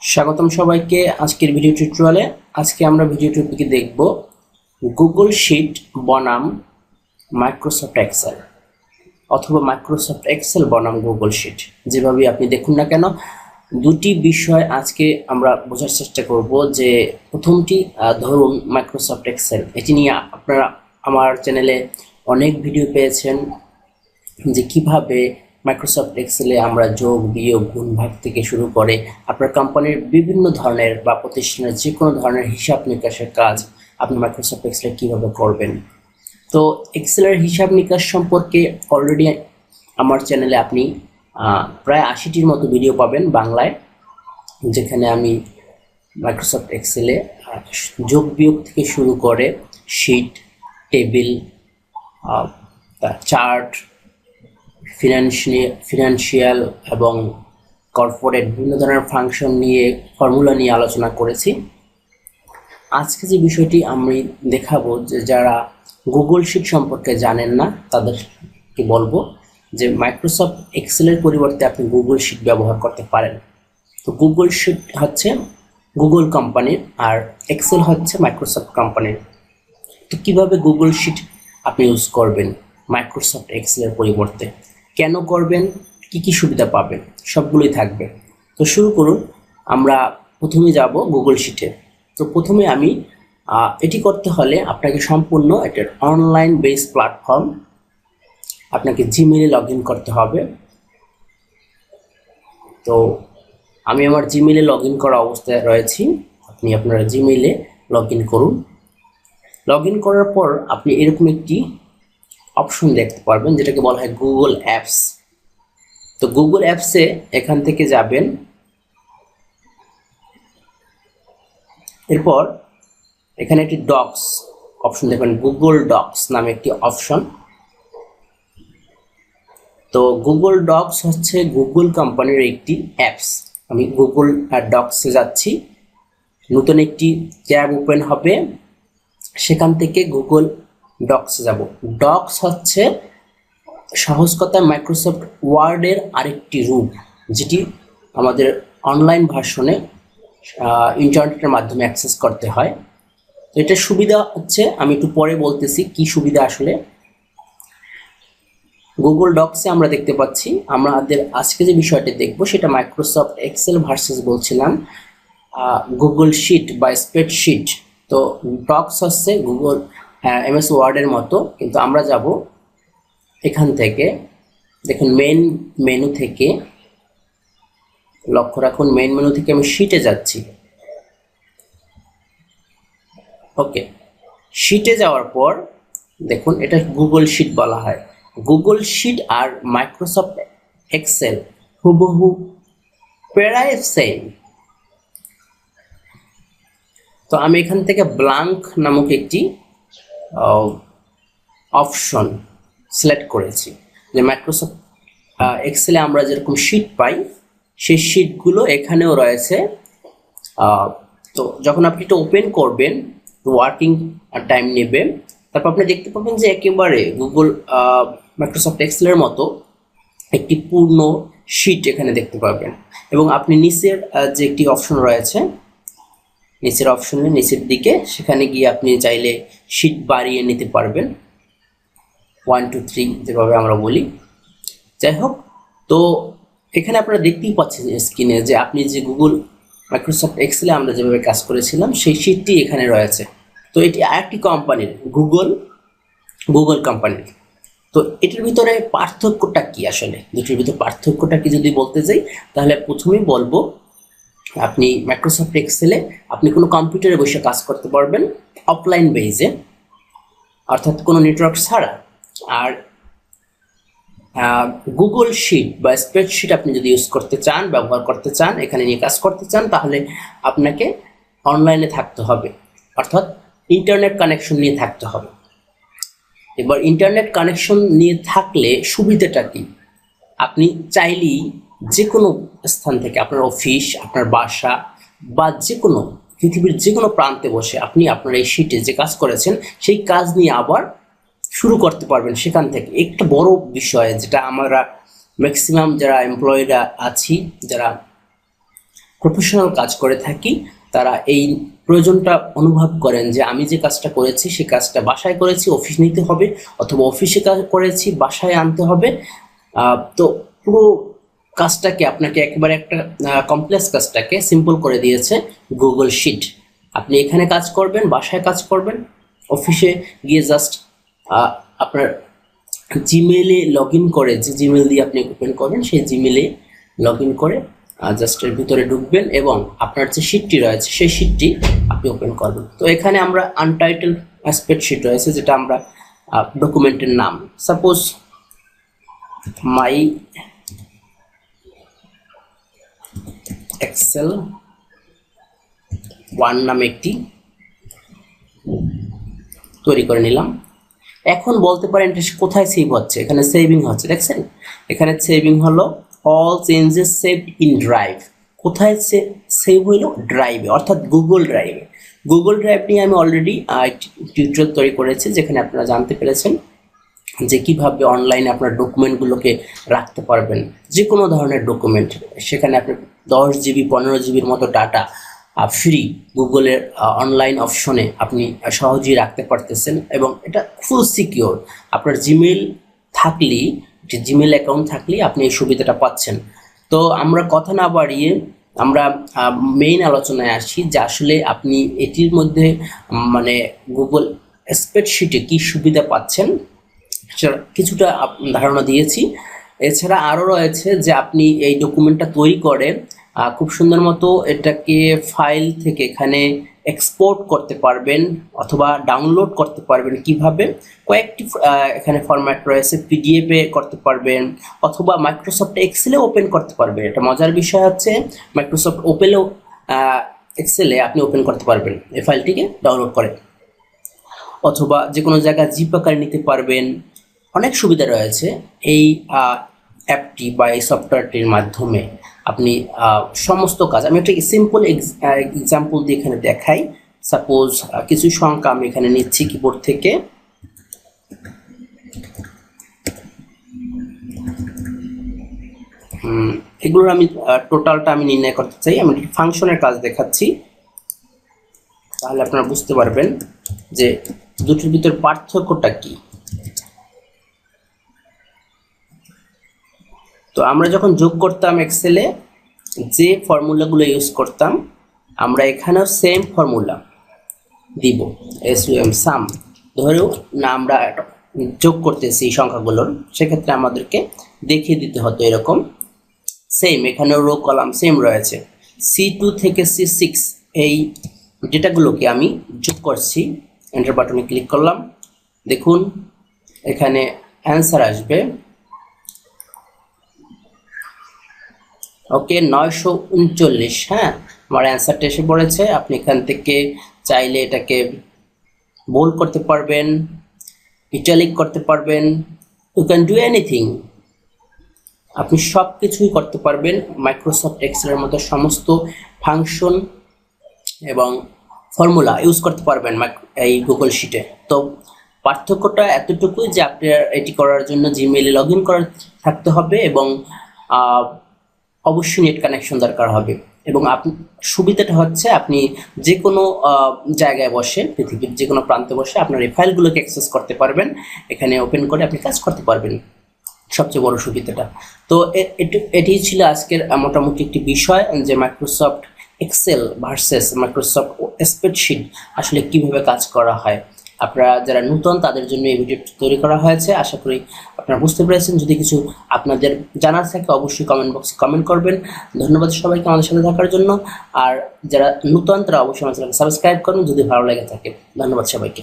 স্বাগতম সবাইকে আজকের ভিডিও টিউটোরিয়ালে। আজকে আমরা ভিডিও টপিকে দেখব গুগল শিট বনাম মাইক্রোসফট এক্সেল অথবা মাইক্রোসফট এক্সেল বনাম গুগল শিট, যেভাবে আপনি দেখুন না কেন। দুটি বিষয় আজকে আমরা বোঝার চেষ্টা করব। যে প্রথমটি ধরুন মাইক্রোসফট এক্সেল, এটি নিয়ে আপনারা আমার চ্যানেলে অনেক ভিডিও পেয়েছেন যে কিভাবে মাইক্রোসফট এক্সেলে আমরা যোগ বিয়োগ গুণ ভাগ থেকে শুরু করে আপনার কোম্পানির বিভিন্ন ধরনের বা প্রতিষ্ঠানের যে কোনো ধরনের হিসাব নিকাশের কাজ আপনি মাইক্রোসফট এক্সেলে কীভাবে করবেন। তো এক্সেলের হিসাব নিকাশ সম্পর্কে অলরেডি আমার চ্যানেলে আপনি প্রায় 80টির মতো ভিডিও পাবেন বাংলায়, যেখানে আমি মাইক্রোসফট এক্সেলে যোগ বিয়োগ থেকে শুরু করে শিট, টেবিল, চার্ট, ফিনান্সিয়াল এবং কর্পোরেট বিভিন্ন ধরনের ফাংশন নিয়ে ফর্মুলা নিয়ে আলোচনা করেছি। আজকে যে বিষয়টি আমি দেখাবো, যে যারা গুগল শিট সম্পর্কে জানেন না তাদেরকে বলবো যে মাইক্রোসফট এক্সেলের পরিবর্তে আপনি গুগল শিট ব্যবহার করতে পারেন। তো গুগল শিট হচ্ছে গুগল কোম্পানির আর এক্সেল হচ্ছে মাইক্রোসফট কোম্পানির। তো কীভাবে গুগল শিট আপনি ইউজ করবেন মাইক্রোসফট এক্সেলের পরিবর্তে, কেন করবেন, কি কি সুবিধা পাবেন, সবগুলোই থাকবে। তো শুরু করুন। আমরা প্রথমে যাব গুগল শিটে। তো প্রথমে আমি এটি করতে হলে আপনাকে সম্পূর্ণ এটার অনলাইন বেস প্ল্যাটফর্ম, আপনাকে জিমেইলে লগ ইন করতে হবে। তো আমি আমার জিমেইলে লগ ইন করা অবস্থায় রয়েছি। আপনি আপনার জিমেইলে লগ ইন করুন। লগ ইন করার পর আপনি এরকম একটি অপশন দেখতে পারবেন যেটাকে বলা হয় গুগল অ্যাপস। তো গুগল অ্যাপসে এখান থেকে যাবেন, এরপর এখানে একটি ডক্স অপশন দেখবেন, গুগল ডক্স নামে একটি অপশন। তো গুগল ডক্স হচ্ছে গুগল কোম্পানির একটি অ্যাপস। আমি গুগল ডক্সে যাচ্ছি, নতুন একটি ট্যাব ওপেন হবে, সেখান থেকে গুগল ডক্সে যাব। ডক্স হচ্ছে সহজ কথায় মাইক্রোসফট ওয়ার্ডের আরেকটি রূপ, যেটি আমাদের অনলাইন ভার্সনে ইন্টারনেটের মাধ্যমে অ্যাক্সেস করতে হয়। তো এটার সুবিধা হচ্ছে, আমি একটু পরে বলতেছি কি সুবিধা আসলে। গুগল ডক্সে আমরা দেখতে পাচ্ছি, আমাদের আজকে যে বিষয়টি দেখব সেটা মাইক্রোসফট এক্সেল ভার্সেস বলছিলাম গুগল শিট বা স্প্রেডশিট। তো ডক্স হচ্ছে গুগল এমএস ওয়ার্ডের মতো, কিন্তু আমরা যাব এখান থেকে, দেখুন মেন মেনু থেকে, লক্ষ্য রাখুন মেন মেনু থেকে আমি শিটে যাচ্ছি। ওকে, শিটে যাওয়ার পর দেখুন এটা গুগল শিট বলা হয়। গুগল শিট আর মাইক্রোসফট এক্সেল হুবহু প্রায় সেম। তো আমি এখান থেকে ব্ল্যাঙ্ক নামক একটি অপশন সিলেক্ট করেছি, যে মাইক্রোসফট এক্সেলে আমরা যেরকম শিট পাই সেই শিটগুলো এখানেও রয়েছে। তো যখন আপনি এটা ওপেন করবেন, ওয়ার্কিং টাইম নেবে, তারপর আপনি দেখতে পাবেন যে একেবারে গুগল মাইক্রোসফট এক্সেলের মতো একটি পূর্ণ শিট এখানে দেখতে পাবেন। এবং আপনি নিচের যে একটি অপশন রয়েছে, নিচের অপশনে নিচের দিকে, সেখানে গিয়ে আপনি চাইলে শিট বাড়িয়ে নিতে পারবেন, 1 2 3 যেভাবে আমরা বলি। যাই হোক, তো এখানে আপনারা দেখতেই পাচ্ছেন স্ক্রিনে যে আপনি যে গুগল মাইক্রোসফট এক্সেলে আমরা যেভাবে কাজ করেছিলাম সেই শিটটি এখানে রয়েছে। তো এটি আরেকটি কোম্পানির, গুগল কোম্পানির। তো এটার ভিতরে পার্থক্যটা কি আসলে, দুটির ভিতরে পার্থক্যটা কি যদি বলতে যাই, তাহলে প্রথমেই বলবো আপনি মাইক্রোসফট এক্সেলে আপনি কোনো কম্পিউটারে বসে কাজ করতে পারবেন অফলাইন বেজে, অর্থাৎ কোনো নেটওয়ার্ক ছাড়া। আর গুগল শিট বা স্প্রেডশিট আপনি যদি ইউজ করতে চান, ব্যবহার করতে চান, এখানে নিয়ে কাজ করতে চান, তাহলে আপনাকে অনলাইনে থাকতে হবে, অর্থাৎ ইন্টারনেট কানেকশন নিয়ে থাকতে হবে। এবার ইন্টারনেট কানেকশন নিয়ে থাকলে সুবিধাটা কি, আপনি চাইলেই যে কোনো স্থান থেকে, আপনার অফিস, আপনার বাসা বা যে কোনো পৃথিবীর যে কোনো প্রান্তে বসে আপনি আপনার এই শিটে যে কাজ করেছেন সেই কাজ নিয়ে আবার শুরু করতে পারবেন সেখান থেকে। একটা বড় বিষয় যেটা আমরা ম্যাক্সিমাম যারা এমপ্লয়িরা আছি, যারা প্রফেশনাল কাজ করে থাকি তারা এই প্রয়োজনটা অনুভব করেন যে আমি যে কাজটা করেছি সে কাজটা বাসায় করেছি, অফিস নিতে হবে, অথবা অফিসে কাজ করেছি বাসায় আনতে হবে। তো পুরো কাজটাকে আপনাকে একেবারে একটা কমপ্লেক্স কাজটাকে সিম্পল করে দিয়েছে গুগল শিট। আপনি এখানে কাজ করবেন, বাসায় কাজ করবেন, অফিসে গিয়ে জাস্ট আপনার জিমেইলে লগ ইন করে, যে জিমেইল দিয়ে আপনি ওপেন করবেন সেই জিমেইলে লগ ইন করে জাস্ট এর ভিতরে ঢুকবেন এবং আপনার যে শিটটি রয়েছে সেই শিটটি আপনি ওপেন করবেন। তো এখানে আমরা আনটাইটেল স্প্রেডশিট রয়েছে, যেটা আমরা ডকুমেন্টের নাম, সাপোজ মাই এক্সেল 1 নামে একটি তৈরি করে নিলাম। এখন বলতে পারেন এটা কোথায় সেভ হচ্ছে, এখানে সেভিং হচ্ছে, দেখছেন এখানে সেভিং হলো all changes saved in drive. কোথায় সেভ হইলো? ড্রাইভে, অর্থাৎ গুগল ড্রাইভে। গুগল ড্রাইভ নিয়ে আমি অলরেডি টিউটোরিয়াল তৈরি করেছি, যেখানে আপনারা জানতে পেরেছেন যে কিভাবে অনলাইনে আপনার ডকুমেন্টগুলোকে রাখতে পারবেন, যে কোনো ধরনের ডকুমেন্ট। সেখানে আপনি 10 জিবি 15 জিবির মতো ডাটা ফ্রি গুগলের অনলাইন অপশনে আপনি সহজেই রাখতে পারতেছেন, এবং এটা ফুল সিকিওর। আপনার জিমেইল থাকলেই, যে জিমেইল অ্যাকাউন্ট থাকলেই আপনি এই সুবিধাটা পাচ্ছেন। তো আমরা কথা না বাড়িয়ে আমরা মেইন আলোচনায় আসি যে আসলে আপনি এটির মধ্যে মানে গুগল স্প্রেডশিটে কি সুবিধা পাচ্ছেন সেটা কিছুটা ধারণা দিয়েছি। এছাড়া আরও রয়েছে যে আপনি এই ডকুমেন্টটা তৈরি করে খুব সুন্দর মতো এটাকে ফাইল থেকে এখানে এক্সপোর্ট করতে পারবেন অথবা ডাউনলোড করতে পারবেন। কিভাবে? কয়েকটি এখানে ফরম্যাট রয়েছে, পিডিএফে করতে পারবেন অথবা মাইক্রোসফট এক্সেলে ওপেন করতে পারবেন। এটা মজার বিষয় হচ্ছে মাইক্রোসফট ওপেনেও এক্সেলে আপনি ওপেন করতে পারবেন এই ফাইলটিকে ডাউনলোড করে, অথবা যে কোনো জায়গায় জিপ আকারে নিতে পারবেন। অনেক সুবিধা রয়েছে এই অ্যাপটি বা এই সফটওয়্যারটির মাধ্যমে। আপনি সমস্ত কাজ, আমি একটা সিম্পল এক্সাম্পল দিয়ে এখানে দেখাই। সাপোজ কিছু সংখ্যা আমি এখানে নিচ্ছি কিবোর্ড থেকে, এগুলোর আমি টোটালটা আমি নির্ণয় করতে চাই। আমি ফাংশনের কাজ দেখাচ্ছি, তাহলে আপনারা বুঝতে পারবেন যে দুটোর ভিতর পার্থক্যটা কি। তো আমরা যখন যোগ করতাম এক্সেলে যে ফর্মুলাগুলো ইউজ করতাম, আমরা এখানেও সেম ফর্মুলা দিব, SUM সাম। ধরেও না আমরা যোগ করতেছি এই সংখ্যাগুলোর, সেক্ষেত্রে আমাদেরকে দেখিয়ে দিতে হতো এরকম সেম। এখানেও রো কলাম সেম রয়েছে। C2 থেকে C6 এই ডেটাগুলোকে আমি যোগ করছি, এন্টার বাটনে ক্লিক করলাম। দেখুন এখানে অ্যান্সার আসবে ওকে 939। হ্যাঁ, আমার অ্যান্সারটা এসে পড়েছে। আপনি এখান থেকে চাইলে এটাকে বোল্ড করতে পারবেন, ইটালিক করতে পারবেন, ইউ ক্যান ডু এনিথিং। আপনি সব কিছুই করতে পারবেন মাইক্রোসফট এক্সেলের মতো সমস্ত ফাংশন এবং ফর্মুলা ইউজ করতে পারবেন এই গুগল শিটে। তো পার্থক্যটা এতটুকুই যে আপনার এটি করার জন্য জিমেইলে লগ ইন করা থাকতে হবে এবং অবশ্যই নেট কানেকশন দরকার হবে। এবং সুবিধাটা হচ্ছে আপনি যে কোনো জায়গায় বসে, পৃথিবীর যে কোনো প্রান্তে বসে আপনার এই ফাইলগুলোকে অ্যাক্সেস করতে পারবেন, এখানে ওপেন করে আপনি কাজ করতে পারবেন, সবচেয়ে বড় সুবিধাটা। তো এটি ছিল আজকের মোটামুটি একটি বিষয় যে Microsoft Excel versus Microsoft spreadsheet আসলে কিভাবে কাজ করা হয়। আপনারা যারা নতুন তাদের জন্য এই ভিডিওটি তৈরি করা হয়েছে। আশা করি আপনারা বুঝতে পেরেছেন। যদি কিছু আপনাদের জানার থাকে অবশ্যই কমেন্ট বক্সে কমেন্ট করবেন। ধন্যবাদ সবাইকে আমাদের সাথে থাকার জন্য। আর যারা নতুন তারা অবশ্যই আমার চ্যানেলকে সাবস্ক্রাইব করুন যদি ভালো লেগে থাকে। ধন্যবাদ সবাইকে।